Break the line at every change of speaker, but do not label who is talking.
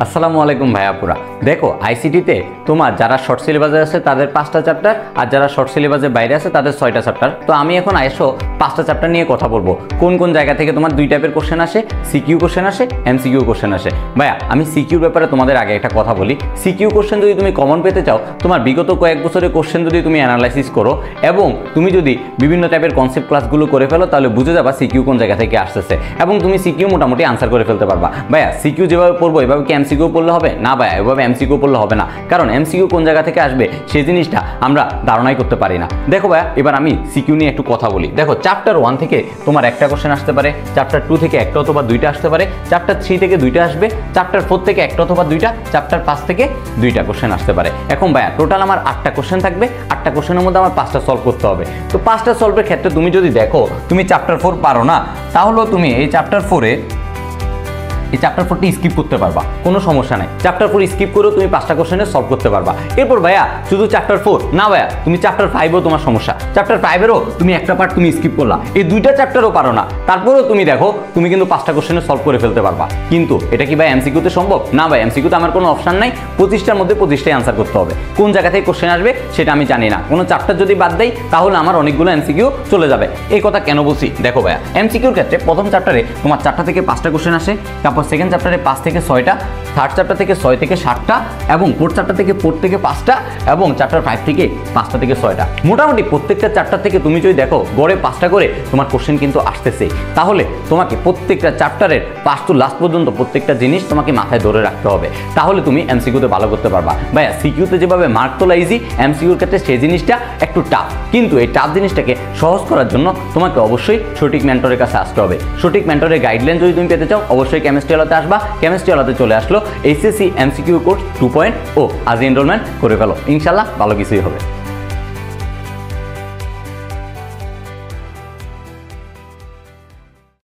আসসালামু আলাইকুম ভাইয়াপুরা। দেখো আইসিটিতে তোমার যারা শর্ট সিলেবাসে আছে তাদের 5টা চ্যাপ্টার, আর যারা শর্ট সিলেবাসের বাইরে আছে তাদের 6টা চ্যাপ্টার। তো আমি এখন 5টা চ্যাপ্টার নিয়ে কথা বলবো। কোন কোন জায়গা থেকে তোমার 2 টাইপের কোশ্চেন আসে, সিকিউ কোশ্চেন আসে, এমসিকিউ কোশ্চেন আসে। ভাইয়া আমি সিকিউর ব্যাপারে তোমাদের আগে একটা কথা বলি। সিকিউ কোশ্চেন যদি তুমি কমন পেতে চাও, তোমার বিগত কয়েক বছরের কোশ্চেন যদি তুমি অ্যানালাইসিস করো এবং তুমি যদি বিভিন্ন টাইপের কনসেপ্ট ক্লাসগুলো করে ফেলো, তাহলে বুঝে যাবা সিকিউ কোন জায়গা থেকে আসতেছে এবং তুমি সিকিউ মোটামুটি আনসার করে ফেলতে পারবা। ভাইয়া সিকিউ যেভাবে পড়বো এভাবে কি এমসিকিউ পড়লে হবে না? ভাইয়া এভাবে এমসিকিউ পড়লে হবে না, কারণ এমসিকিউ কোন জায়গা থেকে আসবে সেই জিনিসটা আমরা ধারণাই করতে পারি না। দেখো ভাইয়া এবার আমি সিকিউ নিয়ে একটু কথা বলি। দেখো চ্যাপ্টার 1 থেকে তোমার একটা কোশ্চেন আসতে পারে, চ্যাপ্টার 2 থেকে একটা অথবা 2টা আসতে পারে, চ্যাপ্টার 3 থেকে 2টা আসবে, চ্যাপ্টার 4 থেকে একটা অথবা 2টা, চ্যাপ্টার 5 থেকে 2টা কোশ্চেন আসতে পারে। এখন ভাইয়া টোটাল আমার 8টা কোশ্চেন থাকবে, 8টা কোশ্চেনের মধ্যে আমার 5টা সলভ করতে হবে। তো 5টা সলভের ক্ষেত্রে তুমি যদি দেখো তুমি চ্যাপ্টার 4 পারো না, তাহলেও তুমি এই চ্যাপ্টার 4টি স্কিপ করতে পারবা, কোনো সমস্যা নাই। চ্যাপ্টার 4 স্কিপ করেও তুমি 5টা কোশ্চেনে সলভ করতে পারবা। এরপর ভাইয়া শুধু চ্যাপ্টার 4 না ভাইয়া, তুমি চ্যাপ্টার 5ও তোমার সমস্যা, চ্যাপ্টার 5এরও তুমি একটা পার্ট তুমি স্কিপ করলা, এই 2টা চ্যাপ্টারও পারো না, তারপরেও তুমি দেখো তুমি কিন্তু 5টা কোশ্চেনে সলভ করে ফেলতে পারবা। কিন্তু এটা কি ভাই এমসিকিউতে সম্ভব? না ভাই, এমসিকিউতে আমার কোনো অপশন নাই, 25টার মধ্যে 25টাই আনসার করতে হবে। কোন জায়গা থেকে কোশ্চেন আসবে সেটা আমি জানি না। কোনো চ্যাপ্টার যদি বাদ দেই তাহলে আমার অনেকগুলো এমসিকিউ চলে যাবে। এই কথা কেন বলছি? দেখো ভাইয়া এমসিকিউর ক্ষেত্রে প্রথম চ্যাপ্টারে তোমার 4টা থেকে 5টা কোশ্চেন আসে, তারপর সেকেন্ড চ্যাপ্টারে 5 থেকে 6টা, থার্ড চ্যাপ্টার থেকে 6 থেকে 7টা, এবং ফোর্থ চ্যাপ্টার থেকে 4 থেকে 5টা, এবং চ্যাপ্টার 5 থেকে 5টা থেকে 6টা। মোটামুটি প্রত্যেকটা চ্যাপ্টার থেকে তুমি যদি দেখো গড়ে 5টা করে তোমার কোশ্চেন কিন্তু আসতেছে। তাহলে তোমাকে প্রত্যেকটা চ্যাপ্টারের ফার্স্ট টু লাস্ট পর্যন্ত প্রত্যেকটা জিনিস তোমাকে মাথায় ধরে রাখতে হবে, তাহলে তুমি এমসিকিউতে ভালো করতে পারবা। ভাইয়া সিকিউতে যেভাবে মার্ক তোলা ইজি, এমসিকিউর ক্ষেত্রে সেই জিনিসটা একটু টাফ। কিন্তু এই টাফ জিনিসটাকে সহজ করার জন্য তোমাকে অবশ্যই সঠিক মেন্টরের কাছে আসতে হবে। সঠিক মেন্টরের গাইডলাইন যদি তুমি পেতে চাও অবশ্যই কেমিস্ট্রি আলোতে আসবা। কেমিস্ট্রি আলোতে চলে আসলো এইচএসসি এমসিকিউ কোর্স 2.0, আজ এনরোলমেন্ট করে ফেলো, ইনশাল্লাহ ভালো কিছুই হবে।